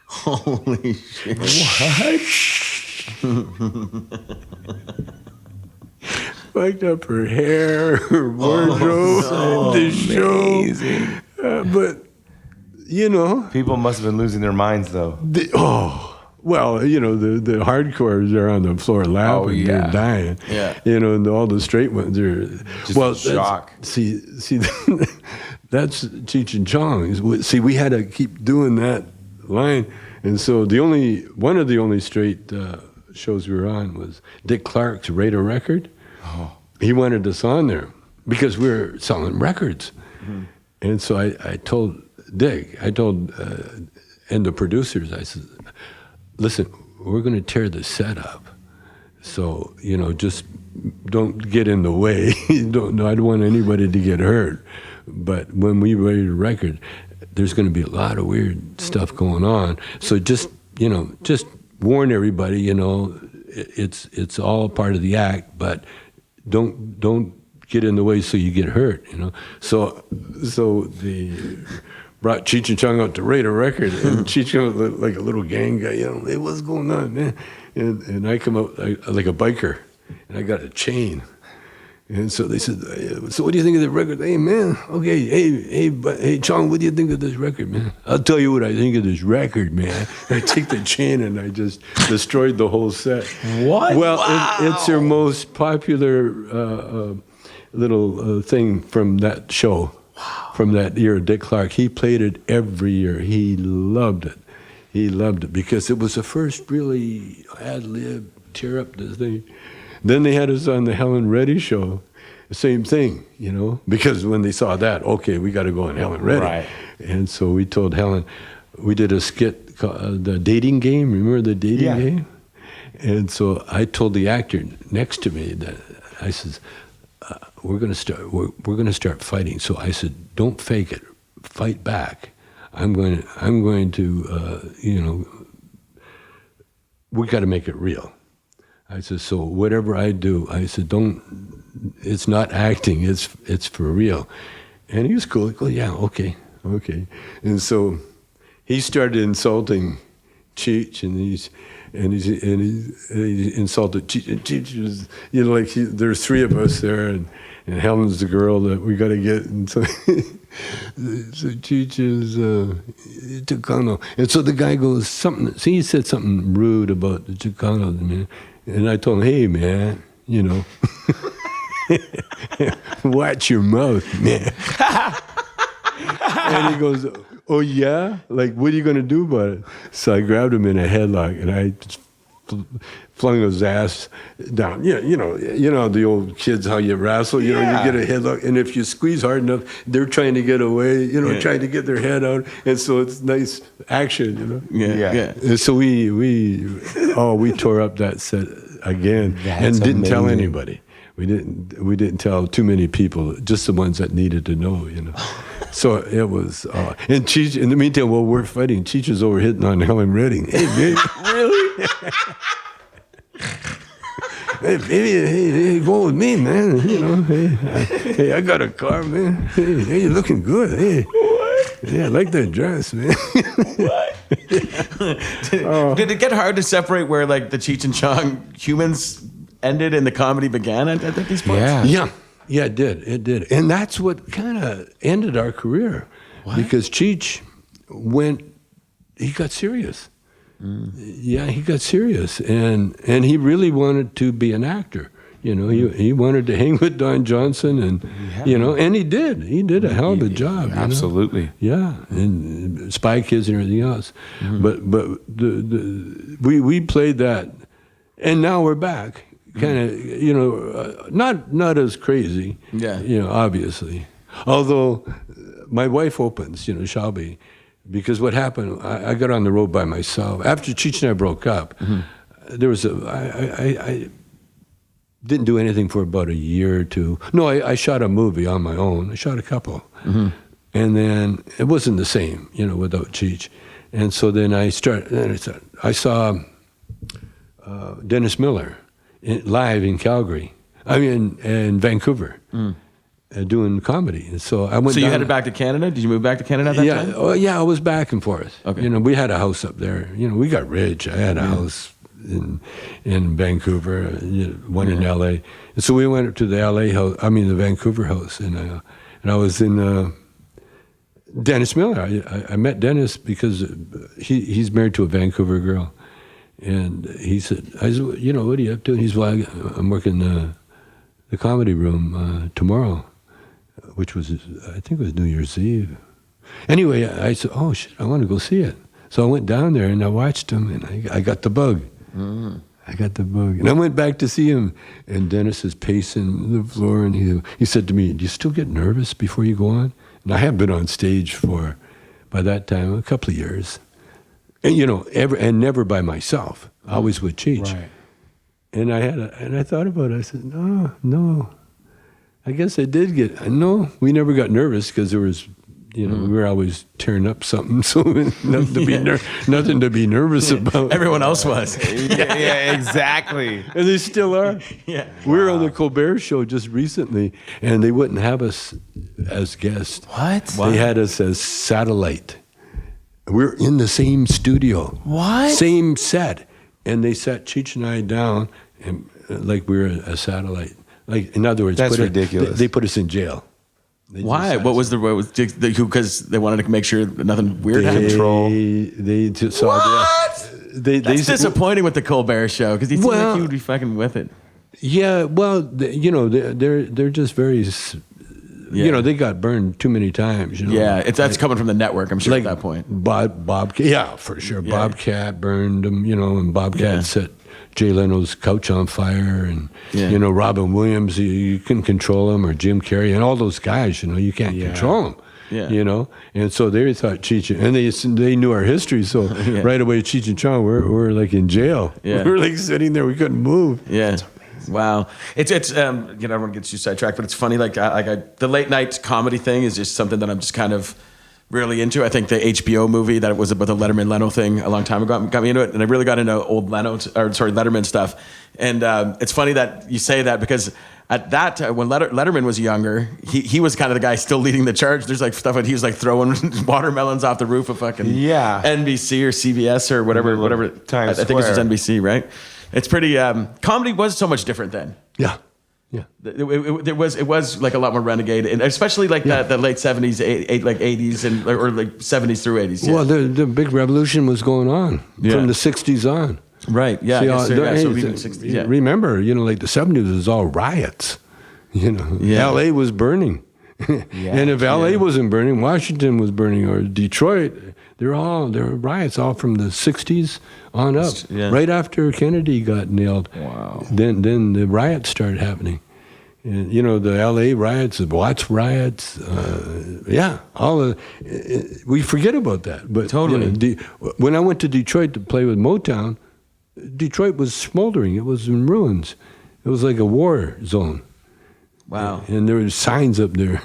Holy shit! Fucked up her hair, her wardrobe, the show. But People must have been losing their minds though. Well, the hardcores are on the floor laughing, they're dying. Yeah. And all the straight ones are Just in shock. See, that's Cheech and Chong. See, we had to keep doing that line, and so one of the only straight shows we were on was Dick Clark's Rate a Record. Oh. He wanted us on there because we were selling records, and so I told Dick, and the producers, I said, "Listen, we're going to tear the set up. So, just don't get in the way. I don't want anybody to get hurt. But when we write a record, there's going to be a lot of weird stuff going on. So just warn everybody, it's all part of the act, but don't get in the way so you get hurt, So the brought Cheech and Chong out to rate a record, and Cheech was like a little gang guy, hey, what's going on, man? And I come out like a biker, and I got a chain. And so they said, so what do you think of the record? Hey, man, okay, hey, Chong, what do you think of this record, man? I'll tell you what I think of this record, man. I take the chain and I just destroyed the whole set. What? Well, it's their most popular little thing from that show. Wow. From that year, Dick Clark. He played it every year. He loved it. He loved it because it was the first really ad-lib, tear up this thing. Then they had us on the Helen Reddy show. Same thing, because when they saw that, okay, we got to go on Helen Reddy. Right. And so we told Helen, we did a skit called The Dating Game. Remember the dating game? And so I told the actor next to me that I said, we're going to start fighting. So I said, don't fake it, fight back. I'm going to we got to make it real. I said, so whatever I do, I said, it's not acting, it's for real. And he was cool. He goes, yeah, okay. And so he started insulting Cheech, and he insulted Cheech. And Cheech was, there's three of us there, and Helen's the girl that we got to get. And so, so Cheech is Chicano. And so the guy goes, he said something rude about the Chicano, man. And I told him, hey, man, watch your mouth, man. And he goes, oh, yeah? Like, what are you going to do about it? So I grabbed him in a headlock, and I just flung his ass down. Yeah, you know the old kids, how you wrestle, you get a headlock. And if you squeeze hard enough, they're trying to get away, trying to get their head out. And so it's nice action, Yeah. And so we tore up that set again. That's and didn't tell amazing. anybody. We didn't tell too many people, just the ones that needed to know, So it was, and Cheech, in the meantime, while we're fighting, Cheech is over hitting on Helen Redding. Hey, baby. Really? Hey, baby, hey, go with me, man. You know, hey, I got a car, man. Hey, you're looking good. Hey. What? Yeah, I like that dress, man. What? Did it get hard to separate where like the Cheech and Chong humans ended and the comedy began at these points? Yeah, it did. And that's what kind of ended our career. What? Because Cheech he got serious. Yeah, he got serious, and he really wanted to be an actor. You know, he wanted to hang with Don Johnson, and you know, and he did. He did a hell of a job. Absolutely. You know? Yeah, and Spy Kids and everything else. But we played that, and now we're back. Kind of, you know, not as crazy. Yeah. You know, obviously. Although my wife opens, you know, Shelby. Because what happened, I got on the road by myself. After Cheech and I broke up, there was I didn't do anything for about a year or two. No, I shot a movie on my own. I shot a couple. And then it wasn't the same, you know, without Cheech. And so then I saw Dennis Miller live in Calgary. I mean, in Vancouver. Doing comedy, and so I went. So you headed back to Canada? Did you move back to Canada at that time? Oh, yeah, I was back and forth. Okay. You know, we had a house up there. You know, we got rich. I had a house in Vancouver, one in L.A. And so we went up to the L.A. house. I mean, the Vancouver house, and I was in Dennis Miller. I met Dennis because he's married to a Vancouver girl, and I said, you know, what are you up to? And he's well, I'm working the comedy room tomorrow. Which was, I think it was New Year's Eve. Anyway, I said, oh, shit, I want to go see it. So I went down there and I watched him and I got the bug. I got the bug. And I went back to see him and Dennis is pacing the floor and he said to me, do you still get nervous before you go on? And I have been on stage for, by that time, a couple of years. And, you know, never by myself, always with Cheech. Right. And I thought about it. I said, no. I guess I did no, we never got nervous because there was, you know, we were always tearing up something, so nothing to be nervous about. Everyone else was. Yeah, exactly. And they still are. Yeah. We were on the Colbert Show just recently, and they wouldn't have us as guests. What? They had us as satellite. We're in the same studio. What? Same set. And they sat Cheech and I down, and like we were a satellite. Like, in other words, that's ridiculous. They put us in jail. Why? What was because they wanted to make sure that nothing weird happened? They saw what? That's disappointing with the Colbert Show because he seemed like he would be fucking with it. Yeah, well, you know, they're just very. You know, they got burned too many times. You know? Yeah, that's coming from the network. I'm sure at that point. Bobcat, yeah, for sure. Yeah. Bobcat burned them. You know, and Bobcat set Jay Leno's couch on fire, and you know, Robin Williams, you couldn't control him, or Jim Carrey, and all those guys. You know, you can't control them. Yeah. You know, and so they thought Cheech, and they knew our history, so right away Cheech and Chong were like in jail. Yeah. We were like sitting there, we couldn't move. Yeah. Wow, it's you know, everyone gets you sidetracked, but it's funny. The late night comedy thing is just something that I'm just kind of really into. I think the HBO movie that was about the Letterman-Leno thing a long time ago got me into it, and I really got into old Letterman stuff. And it's funny that you say that because at that time, when Letterman was younger, he was kind of the guy still leading the charge. There's like stuff that he was like throwing watermelons off the roof of fucking NBC or CBS or whatever. I think it was NBC, right? It's pretty. Comedy was so much different then. Yeah. It was like a lot more renegade, and especially like the late 70s, like 80s, and or like 70s through 80s. Yeah. Well, the big revolution was going on from the 60s on. Right. Yeah. So even 60s. Yeah. Remember, you know, like the 70s was all riots. You know, L.A. was burning, and if L.A. wasn't burning, Washington was burning, or Detroit. There were riots all from the 60s on up. Yeah. Right after Kennedy got nailed. Wow. Then the riots started happening. And, you know, the L.A. riots, the Watts riots. We forget about that. But totally. You know, when I went to Detroit to play with Motown, Detroit was smoldering. It was in ruins. It was like a war zone. Wow. And there were signs up there.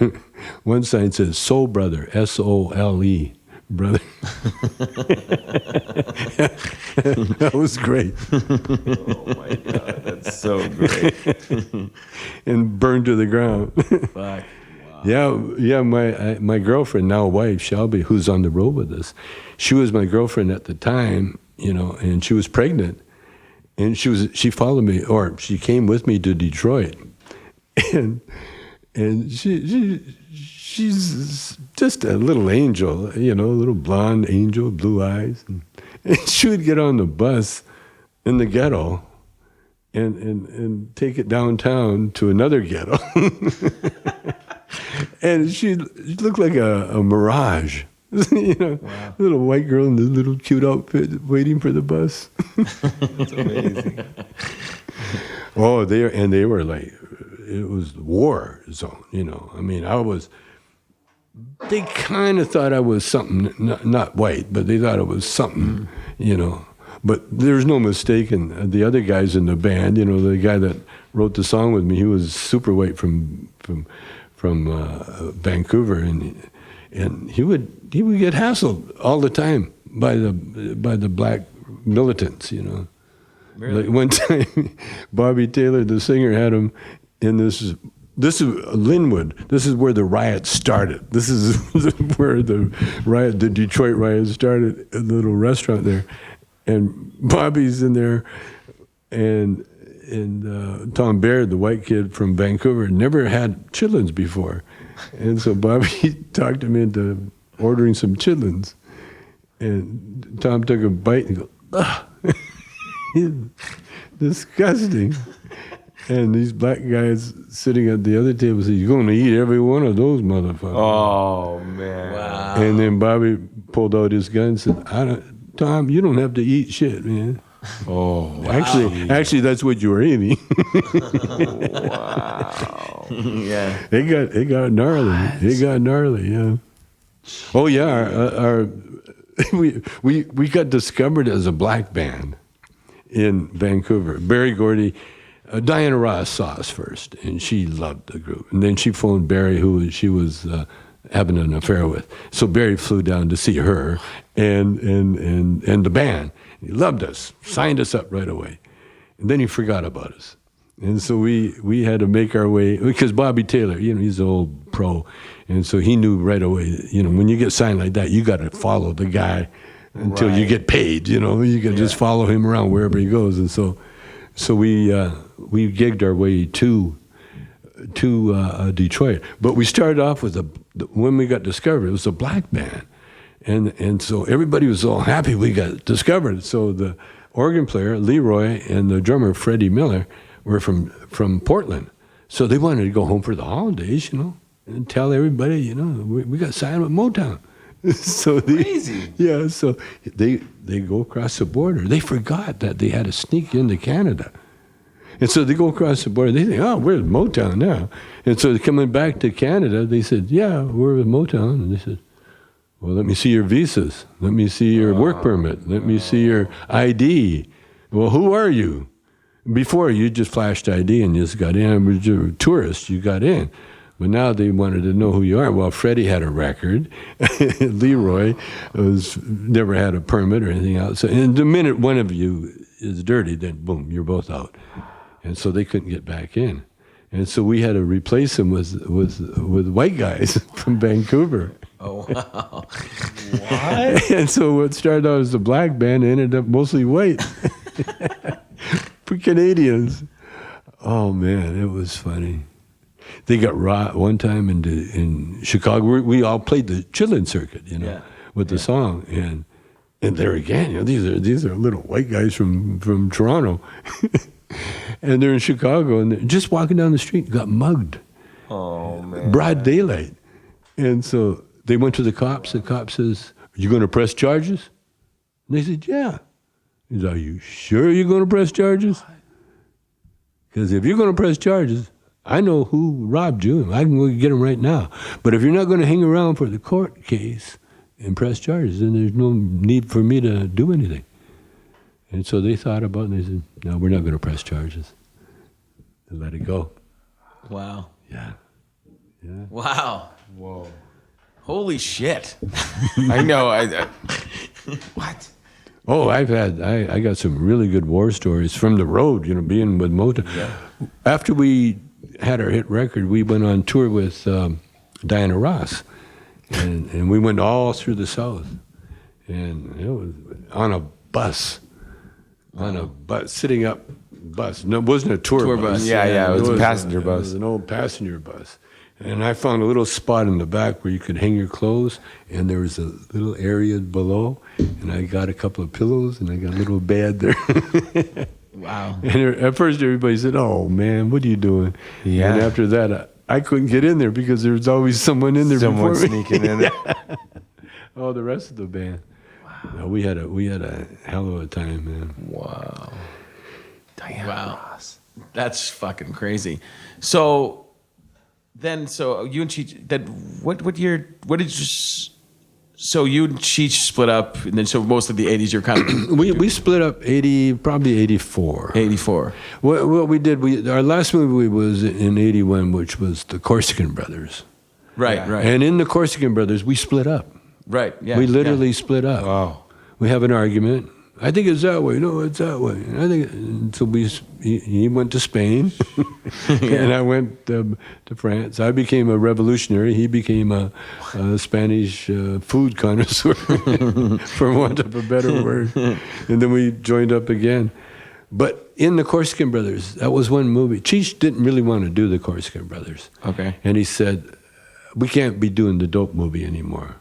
One sign says Soul Brother, S-O-L-E, brother. That was great. Oh my God, that's so great. And burned to the ground. Fuck. Yeah. My girlfriend, now wife, Shelby, who's on the road with us, she was my girlfriend at the time, and she was pregnant, and she followed me, or she came with me to Detroit, and she's just a little angel, a little blonde angel, blue eyes, and she would get on the bus in the ghetto and take it downtown to another ghetto. And she looked like a mirage, wow. Little white girl in this little cute outfit waiting for the bus. That's amazing. Oh, they were like, it was war zone, I mean, they kind of thought I was something, not white, but they thought it was something, But there's no mistaking the other guys in the band, the guy that wrote the song with me, he was super white from Vancouver, and he would get hassled all the time by the black militants, Really? Like one time, Bobby Taylor, the singer, had him in this is Linwood. This is where the riot started. This is where the Detroit riot started, a little restaurant there, and Bobby's in there, and Tom Baird, the white kid from Vancouver, never had chitlins before. And so Bobby talked him into ordering some chitlins. And Tom took a bite and goes, ugh, disgusting. And these black guys sitting at the other table said, you're going to eat every one of those motherfuckers. Oh, man. Wow. And then Bobby pulled out his gun and said, Tom, you don't have to eat shit, man. Oh, wow. Actually, that's what you were eating. Wow. Yeah. It got gnarly. It got gnarly. Yeah. Oh yeah. We got discovered as a black band in Vancouver. Barry Gordy, Diana Ross saw us first, and she loved the group. And then she phoned Barry, who she was having an affair with. So Barry flew down to see her and the band. He loved us, signed us up right away. And then he forgot about us. And so we had to make our way, because Bobby Taylor, he's an old pro. And so he knew right away, when you get signed like that, you got to follow the guy until you get paid, you can just follow him around wherever he goes. And so we gigged our way to Detroit. But we started off with when we got discovered, it was a black band. And so everybody was all happy we got discovered. So the organ player, Leroy, and the drummer, Freddie Miller, were from Portland. So they wanted to go home for the holidays, and tell everybody, we got signed with Motown. So crazy. Yeah, so they go across the border. They forgot that they had to sneak into Canada. And so they go across the border. They think, oh, we're with Motown now. And so coming back to Canada, they said, yeah, we're with Motown. And they said, well, let me see your visas. Let me see your work permit. Let me see your ID. Well, who are you? Before, you just flashed ID and you just got in. You're a tourist, you got in. But now they wanted to know who you are. Well, Freddie had a record. Leroy never had a permit or anything else. And the minute one of you is dirty, then boom, you're both out. And so they couldn't get back in. And so we had to replace them with white guys from Vancouver. Oh, wow. What? And so what started out as a black band ended up mostly white. For Canadians. Oh, man, it was funny. They got robbed one time in Chicago. We all played the Chitlin circuit, with the song. And there again, these are little white guys from Toronto. And they're in Chicago, and they're just walking down the street, got mugged. Oh, man. Broad daylight. And so they went to the cops. The cop says, are you going to press charges? And they said, yeah. He said, are you sure you're going to press charges? Because if you're going to press charges, I know who robbed you. I can go get him right now. But if you're not going to hang around for the court case and press charges, then there's no need for me to do anything. And so they thought about it, and they said, no, we're not going to press charges. They let it go. Wow. Yeah. Wow. Whoa. Holy shit. I know. What? Oh, I got some really good war stories from the road, being with Motown. Yeah. After we had our hit record, we went on tour with Diana Ross, and we went all through the South, and it was on a bus, sitting up bus. No, it wasn't a tour bus. Yeah, it was a passenger bus. It was an old passenger bus. And I found a little spot in the back where you could hang your clothes, and there was a little area below, and I got a couple of pillows, and I got a little bed there. Wow. And at first everybody said, "Oh, man, what are you doing?" Yeah. And after that, I couldn't get in there because there was always someone in there Someone before me. sneaking in there. Oh, the rest of the band. Wow. No, we had a hell of a time, man. Wow. Diana Ross. That's fucking crazy. So you and Cheech, what year, so you and Cheech split up, and then so most of the 80s you're kind of... We split up probably 84. 84. What we did, our last movie was in 81, which was the Corsican Brothers. Right, Yeah. right. And in the Corsican Brothers, we split up. Right, yeah. We literally split up. Wow. We have an argument. I think it's that way. No, it's that way. And I think so. He went to Spain, and I went to France. I became a revolutionary. He became a Spanish food connoisseur, for want of a better word. And then we joined up again. But in the Corsican Brothers, that was one movie. Cheech didn't really want to do the Corsican Brothers. Okay. And he said, "We can't be doing the dope movie anymore."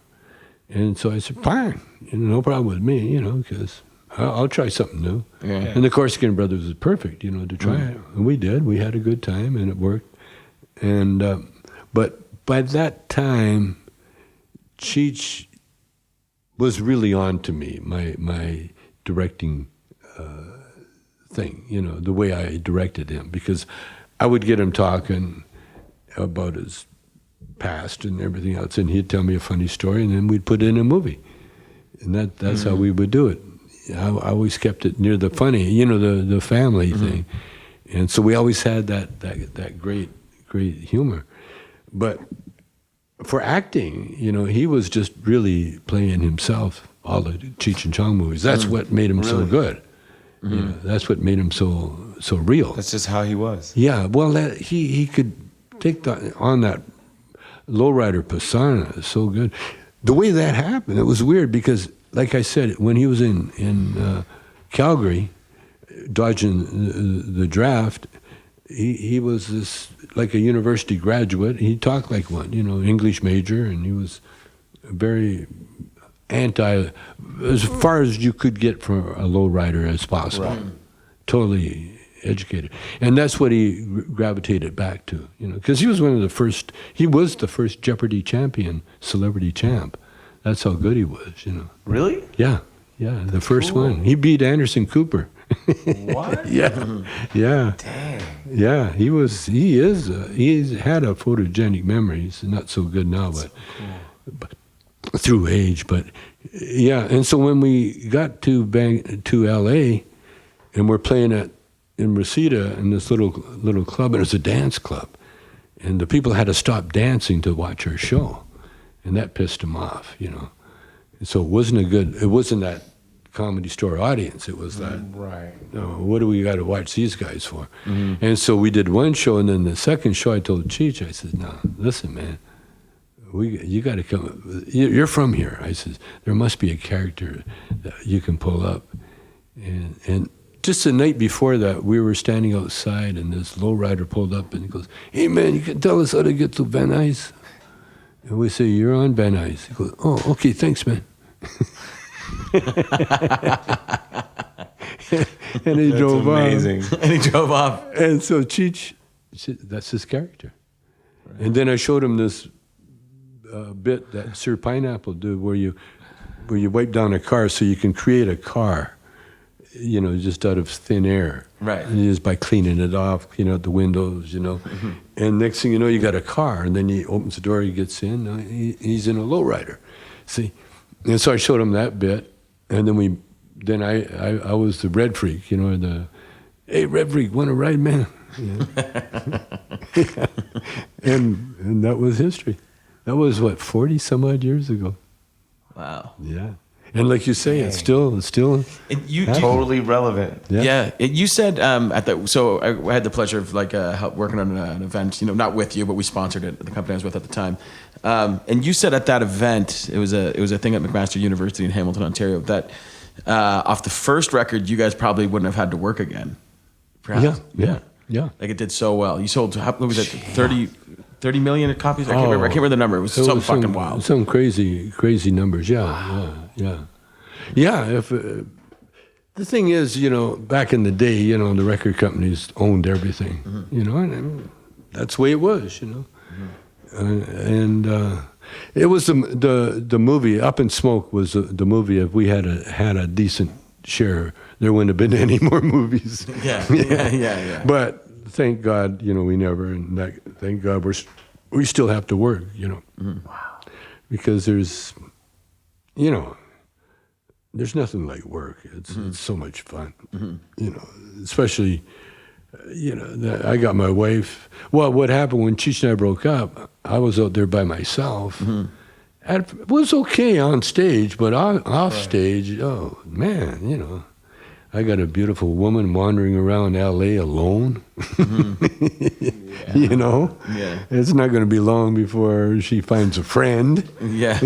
And so I said, "Fine, no problem with me, because I'll try something new." Yeah. And the Corsican Brothers was perfect, to try it. And we did. We had a good time, and it worked. And but by that time, Cheech was really on to me, my directing thing, the way I directed him, because I would get him talking about his past and everything else, and he'd tell me a funny story, and then we'd put it in a movie. And that's how we would do it. I always kept it near the funny, the family thing. And so we always had that great humor. But for acting, he was just really playing himself, all the Cheech and Chong movies. That's what made him so good. That's what made him so real. That's just how he was. Yeah, well, he could take on that lowrider persona so good. The way that happened, it was weird because, like I said, when he was in Calgary, dodging the draft, he was this like a university graduate. He talked like one, English major, and he was very anti, as far as you could get for a lowrider as possible. Right. Totally educated, and that's what he gravitated back to, because he was the first Jeopardy champion, celebrity champ. That's how good he was, Really? Yeah, the first one. He beat Anderson Cooper. What? Yeah. Dang. Yeah, he's had a photogenic memory. He's not so good now, but through age. But yeah, and so when we got to LA, and we're playing in Reseda in this little club, and it was a dance club, and the people had to stop dancing to watch our show, and that pissed him off, And so it wasn't that Comedy Store audience. It was that, right. What do we got to watch these guys for? And so we did one show, and then the second show I told Cheech, I said, "No, listen, man, you got to come. You're from here." I said, "There must be a character that you can pull up." And just the night before that, we were standing outside, and this lowrider pulled up, and he goes, "Hey, man, you can tell us how to get to Van Nuys?" And we say, "You're on Van Nuys." He goes, "Oh, okay, thanks, man." And he drove amazing. off. And he drove off. And so Cheech, that's his character. Right. And then I showed him this bit that Sir Pineapple did, where you wipe down a car so you can create a car, just out of thin air. Right. And just by cleaning it off, the windows, And next thing you know, you got a car, and then he opens the door, he gets in, he's in a lowrider. See? And so I showed him that bit, and then I was the red freak, hey, red freak, want to ride, man? Yeah. And that was history. That was what, 40 some odd years ago. Wow. Yeah. And like you say, it's still And you Totally relevant. Yeah. You said so I had the pleasure of help working on an event, not with you, but we sponsored it, the company I was with at the time. And you said at that event, it was a thing at McMaster University in Hamilton, Ontario, that off the first record, you guys probably wouldn't have had to work again. Perhaps. Yeah. Like it did so well. You sold, what was it, 30 million copies? I can't remember the number. It was something fucking wild. Some crazy numbers. Yeah. If the thing is, back in the day, the record companies owned everything, and that's the way it was, and it was the movie Up in Smoke was the movie. If we had a decent share, there wouldn't have been any more movies. Yeah. But thank God, we never. And thank God we still have to work, Wow. Because there's nothing like work. It's so much fun, especially, I got my wife. Well, what happened when Cheech and I broke up, I was out there by myself. And it was okay on stage, but off stage, oh man, I got a beautiful woman wandering around L.A. alone. Yeah. It's not going to be long before she finds a friend. Yeah.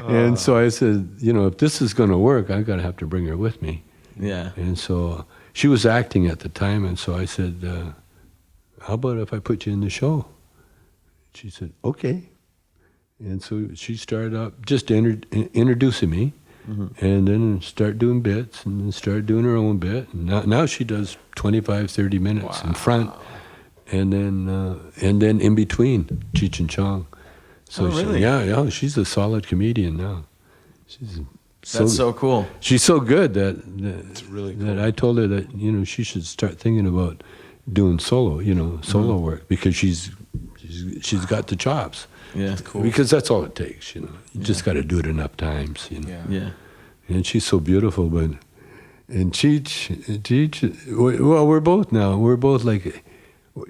And so I said, if this is going to work, I got to have to bring her with me. Yeah. And so she was acting at the time, and so I said, how about if I put you in the show? She said, okay. And so she started up just introducing me. And then start doing bits, and then start doing her own bit. And now she does 25, 30 minutes in front, and then in between Cheech and Chong. So really? she's a solid comedian now. That's so cool. She's so good that It's really cool. that I told her that she should start thinking about doing solo work, because she's got the chops. Yeah, cool. Because that's all it takes, You just got to do it enough times, Yeah. And she's so beautiful, and Cheech, well, we're both like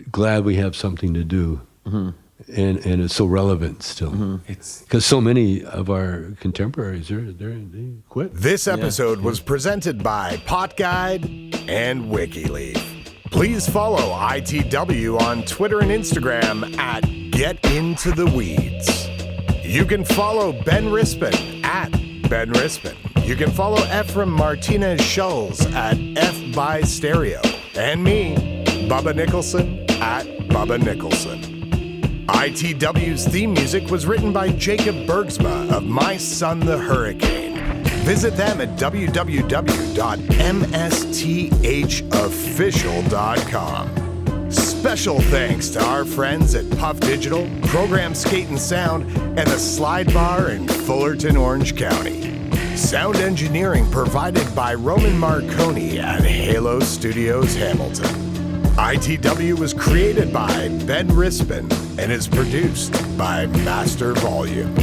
glad we have something to do, and it's so relevant still. It's Because so many of our contemporaries, they quit. This episode was presented by Pot Guide and WikiLeaf. Please follow ITW on Twitter and Instagram at GetIntoTheWeeds. You can follow Ben Rispin at Ben Rispin. You can follow Ephraim Martinez Schulz at FByStereo. And me, Bubba Nicholson, at Bubba Nicholson. ITW's theme music was written by Jacob Bergsma of My Son the Hurricane. Visit them at www.msthofficial.com. Special thanks to our friends at Puff Digital, Program Skate and Sound, and the Slide Bar in Fullerton, Orange County. Sound engineering provided by Roman Marconi at Halo Studios Hamilton. ITW was created by Ben Rispin and is produced by Master Volume.